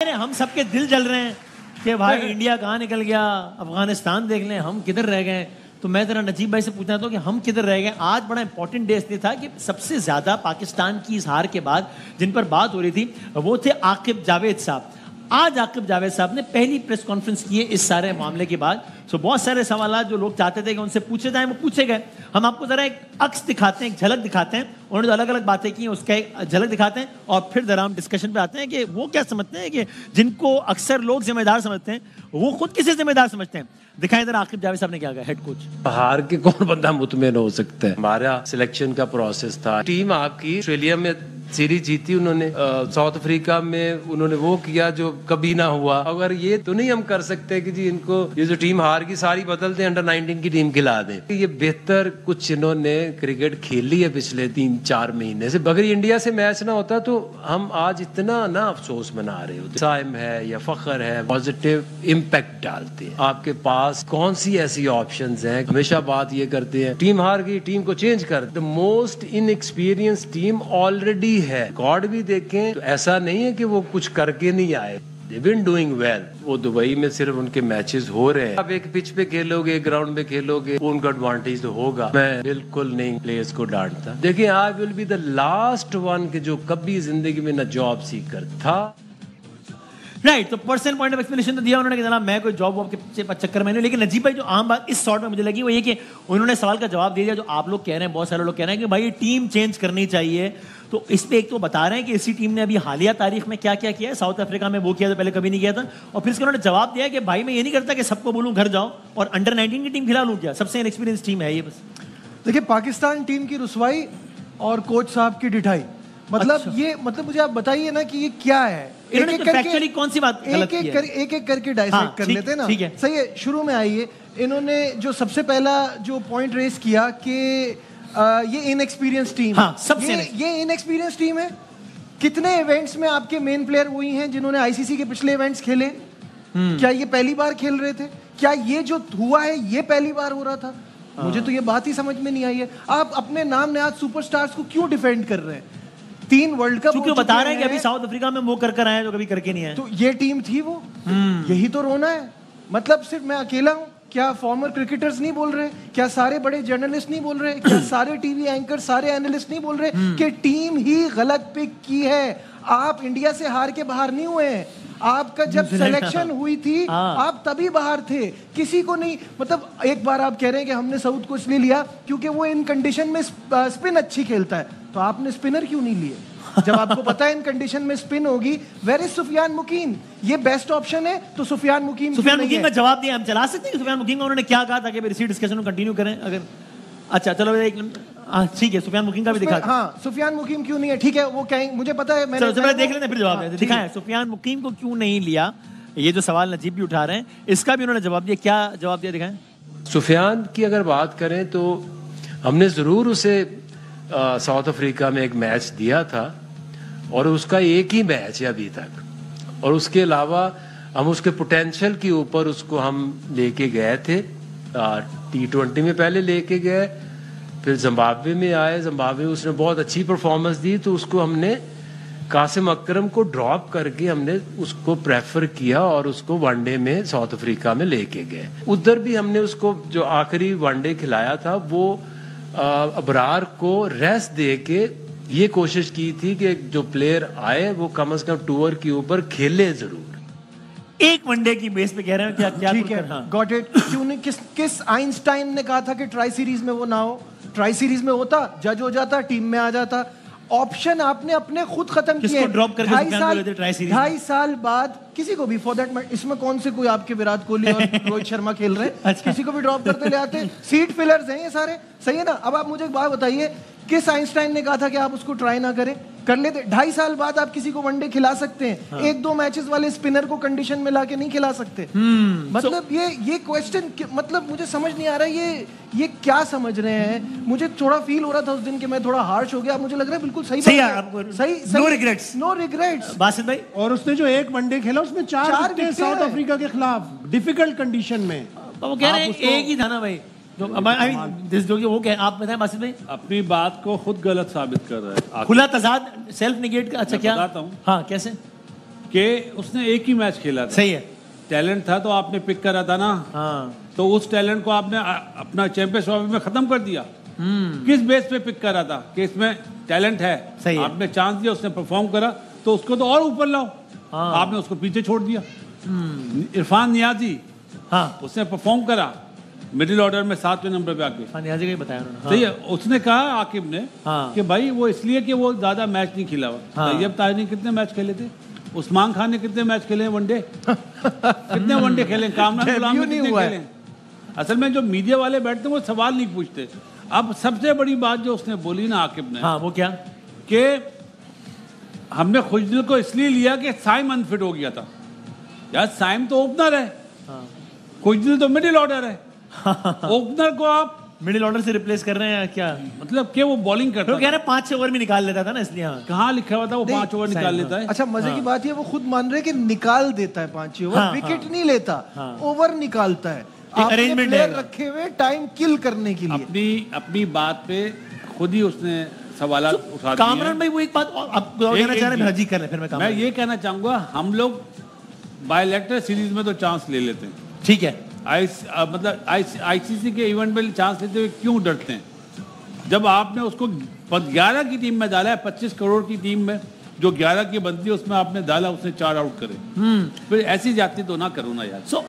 हम सबके दिल जल रहे हैं कि भाई इंडिया कहाँ निकल गया, अफगानिस्तान देख लें हम किधर रह गए। तो मैं जरा नजीब भाई से पूछना था कि हम किधर रह गए। आज बड़ा इंपॉर्टेंट डे इसलिए था कि सबसे ज्यादा पाकिस्तान की इस हार के बाद जिन पर बात हो रही थी वो थे आकिब जावेद साहब। आज आकिब जावेद साहब ने पहली प्रेस कॉन्फ्रेंस की है इस सारे मामले के बाद। सो बहुत सारे सवाल जो लोग चाहते थे कि उनसे पूछे जाएं वो पूछे गए। हम आपको जरा एक अक्स दिखाते हैं, एक झलक दिखाते हैं। उन्होंने जो अलग अलग बातें की उसका एक झलक दिखाते हैं और फिर जरा हम डिस्कशन पे आते हैं कि वो क्या समझते हैं कि जिनको अक्सर लोग जिम्मेदार समझते हैं वो खुद किसे जिम्मेदार समझते हैं। दिखाएं जरा आकिब जावेद साहब ने क्या कहा, हेड कोच। हार के कौन बंदा मुतमईन हो सकता है। हमारा सिलेक्शन का प्रोसेस था। टीम आपकी ऑस्ट्रेलिया में सीरीज जीती उन्होंने, साउथ अफ्रीका में उन्होंने वो किया जो कभी ना हुआ। अगर ये तो नहीं हम कर सकते कि जी इनको ये जो टीम हार की सारी बदल दें, अंडर 19 की टीम खिला दें। ये बेहतर कुछ इन्होंने क्रिकेट खेली है पिछले 3-4 महीने से। अगर इंडिया से मैच ना होता तो हम आज इतना ना अफसोस मना रहे होते। साइम है या फखर है, पॉजिटिव इम्पैक्ट डालते हैं। आपके पास कौन सी ऐसी ऑप्शंस हैं। हमेशा बात ये करते हैं टीम हार गई, टीम को चेंज कर। The most inexperience team already है। गॉड भी देखें तो ऐसा नहीं है कि वो कुछ करके नहीं आए। They've been doing well। वो दुबई में सिर्फ उनके मैचेस हो रहे हैं। आप एक पिच पे खेलोगे, एक ग्राउंड में खेलोगे, उनका एडवांटेज तो होगा। मैं बिल्कुल नहीं प्लेयर्स को डांटता। देखिए I will be the last one कि जो कभी जिंदगी में न जॉब सीकर था। राइट, तो पर्सनल पॉइंट ऑफ एक्सप्लेनेशन तो दिया उन्होंने कि जनाब मैं कोई जॉब वॉब के चक्कर में नहीं। लेकिन नजीब भाई जो आम बात इस शॉर्ट में मुझे लगी वो ये कि उन्होंने सवाल का जवाब दे दिया जो आप लोग कह रहे हैं, बहुत सारे लोग कह रहे हैं कि भाई टीम चेंज करनी चाहिए। तो इस पे एक तो बता रहे हैं कि इसी टीम ने अभी हालिया तारीख में क्या क्या किया है। साउथ अफ्रीका में वो किया था, पहले कभी नहीं किया था। और फिर उन्होंने जवाब दिया कि भाई मैं ये नहीं करता कि सबको बोलूं घर जाओ और अंडर 19 की टीम खिला लूं क्या, सबसे इनएक्सपीरियंस टीम है ये। बस देखिए पाकिस्तान टीम की रुसवाई और कोच साहब की डिठाई, मतलब अच्छा। ये मतलब मुझे आप बताइए ना कि ये क्या है। एक एक करके कौन सी बात गलत की है? एक करके डाइसेक्ट कर लेते हैं ना। ठीक है, सही है। शुरू में आइए, इन्होंने जो सबसे पहला जो पॉइंट रेस किया कि ये इनएक्सपीरियंस टीम। हाँ, सबसे ये इनएक्सपीरियंस टीम है। कितने इवेंट्स में आपके मेन प्लेयर वही हैं जिन्होंने आईसीसी के पिछले इवेंट्स खेले? क्या ये पहली बार खेल रहे थे? क्या ये जो हुआ है ये पहली बार हो रहा था? मुझे तो ये बात ही समझ में नहीं आई है। आप अपने नाम नयाद सुपरस्टार्स को क्यों डिफेंड कर रहे हैं? 3 वर्ल्ड कप क्योंकि बता रहे हैं कि अभी साउथ अफ्रीका में वो कर आए जो कभी करके नहीं आए। तो ये टीम थी वो, यही तो रोना है। मतलब सिर्फ मैं अकेला हूं क्या? फॉर्मर क्रिकेटर्स नहीं बोल रहे? क्या सारे बड़े जर्नलिस्ट नहीं बोल रहे? क्या सारे टीवी एंकर, सारे एनालिस्ट नहीं बोल रहे कि टीम ही गलत पिक की है? आप इंडिया से हार के बाहर नहीं हुए हैं। आपका जब सिलेक्शन हुई थी आप तभी बाहर थे। किसी को नहीं, मतलब एक बार आप कह रहे हैं कि हमने साउथ को इसलिए लिया क्योंकि वो इन कंडीशन में स्पिन अच्छी खेलता है। तो आपने स्पिनर क्यों नहीं लिए जब आपको पता है इन कंडीशन में स्पिन होगी? वेयर इज सुफियान मुकीम? ये बेस्ट ऑप्शन है तो सुफियान मुकीम का जवाब दिया। हम चला सकते हैं सुफियान मुकीम का उन्होंने क्या कहा ताकि इसी डिस्कशन को कंटिन्यू करें अगर। अच्छा चलो एक ठीक है, सुफियान मुकीम का भी दिखा। हाँ, सुफियान मुकीम क्यों नहीं है? ठीक है, वो कहेंगे मुझे पता है। मैंने देख लेते हैं फिर जवाब देते। दिखाएं सुफियान मुकीम को क्यों नहीं लिया। ये जो सवाल नजीब भी उठा रहे हैं इसका भी उन्होंने जवाब दिया। क्या जवाब दिया दिखाएं। सुफियान की अगर बात करें तो हमने जरूर उसे साउथ अफ्रीका में एक मैच दिया था और उसका एक ही मैच है अभी तक। और उसके अलावा हम उसके पोटेंशियल के ऊपर उसको हम लेके गए थे। T20 में पहले लेके गए, फिर जिम्बाब्वे में आए। जिम्बाब्वे में उसने बहुत अच्छी परफॉर्मेंस दी तो उसको हमने कासिम अकरम को ड्रॉप करके हमने उसको प्रेफर किया और उसको वनडे में साउथ अफ्रीका में लेके गए। उधर भी हमने उसको जो आखिरी वनडे खिलाया था वो अबरार को रेस्ट दे के ये कोशिश की थी कि जो प्लेयर आए वो कम से कम टूर के ऊपर खेले जरूर। एक वनडे की बेस पे कह रहे हैं क्या ठीक है, गॉट इट। क्यों नहीं? किस आइंस्टाइन ने कहा था कि ट्राई सीरीज में वो ना हो? ट्राई सीरीज में होता, जज हो जाता, टीम में आ जाता। ऑप्शन आपने अपने खुद खत्म किए। 2.5 साल बाद किसी को भी, फॉर दैट मैटर, इसमें कौन से कोई आपके विराट कोहली और रोहित शर्मा खेल रहे हैं? अच्छा। किसी को भी ड्रॉप करते ले आते। सीट फिलर्स हैं ये सारे, सही है ना? अब आप मुझे एक बात बताइए, किस आइंस्टाइन ने कहा था कि आप उसको ट्राई ना करें? कर लेते। 2.5 साल बाद आप किसी को वनडे खिला सकते हैं। हाँ। 1-2 मैचेस वाले स्पिनर को कंडीशन में लाके नहीं खिला सकते। मतलब ये क्वेश्चन मतलब मुझे समझ नहीं आ रहा है ये क्या समझ रहे हैं। मुझे थोड़ा फील हो रहा था उस दिन कि मैं थोड़ा हार्श हो गया। मुझे लग रहा है बिल्कुल सही सही। नो रिग्रेट्स बासित भाई। और उसने जो एक वनडे खेला उसमें 4 विकेट साउथ अफ्रीका के खिलाफ डिफिकल्ट कंडीशन में। तो वो कह रहे हैं एक ही था ना भाई जो वो कह। आप बताएं बासित भाई। अपनी बात को खुद गलत साबित कर रहा है। खुला तजाद, सेल्फ निगेट का। अच्छा क्या बताता हूँ। हाँ कैसे? कि उसने एक ही मैच खेला था। सही है, टैलेंट था तो आपने पिक करा था ना। हाँ, तो उस टैलेंट को आपने अपना चैंपियंस ट्रॉफी में खत्म कर दिया। किस बेस पे पिक करा था कि इसमें टैलेंट है? सही है। आपने चांस दिया, उसने परफॉर्म करा, तो उसको तो और ऊपर लाओ। हाँ। आपने उसको पीछे छोड़ दिया। इरफान नियाजी, हाँ, उसने परफॉर्म करा मिडिल ऑर्डर में 7वें नंबर पे आके। हाँ, नियाज़ी का ही बताया उन्होंने। सही है। उसने कहा आकिब ने हाँ। कि भाई वो इसलिए कि वो ज्यादा मैच नहीं खेला हुआ। हाँ। तैयब ताज ने कितने मैच खेले थे? उस्मान खान ने कितने मैच खेले वनडे? कितने वनडे खेले? कामरान गुलाम ने कितने खेले? असल में जो मीडिया वाले बैठते हैं वो सवाल नहीं पूछते। अब सबसे बड़ी बात जो उसने बोली ना आकिब ने, हाँ, वो क्या? कि हमने खुशदिल को इसलिए लिया कि साइम अनफिट हो गया था। यार साइम तो ओपनर है, खुशदिल तो मिडिल ऑर्डर है। ओपनर को आप मिडिल ऑर्डर से रिप्लेस कर रहे हैं क्या? मतलब कि वो बॉलिंग करता तो कह रहे 5-6 ओवर में निकाल लेता था ना, इसलिए। हाँ, कहाँ लिखा हुआ था वो 5 ओवर निकाल लेता है? अच्छा, मजे की बात ये वो खुद मान रहे कि निकाल देता है 5 ओवर, हाँ, विकेट नहीं लेता, ओवर निकालता है। आपने अरेंजमेंट प्लेयर है। रखे हुए टाइम किल करने के लिए। अपनी बात पे खुद ही उसने सवाल उठा दिए। कामरान भाई वो एक बात और आप कहना चाह रहे हैं, जी कर ले, फिर मैं ये कहना चाहूंगा, हम लोग बायलैटरल सीरीज में तो चांस ले लेते हैं, ठीक है। मतलब आईसीसी के इवेंट में चांस लेते हुए क्यों डरते हैं? जब आपने उसको 11 की टीम में डाला है, 25 करोड़ की टीम में जो 11 की बनती है उसमें आपने डाला, उसने 4 आउट करे, फिर ऐसी जाती तो ना करो ना यार।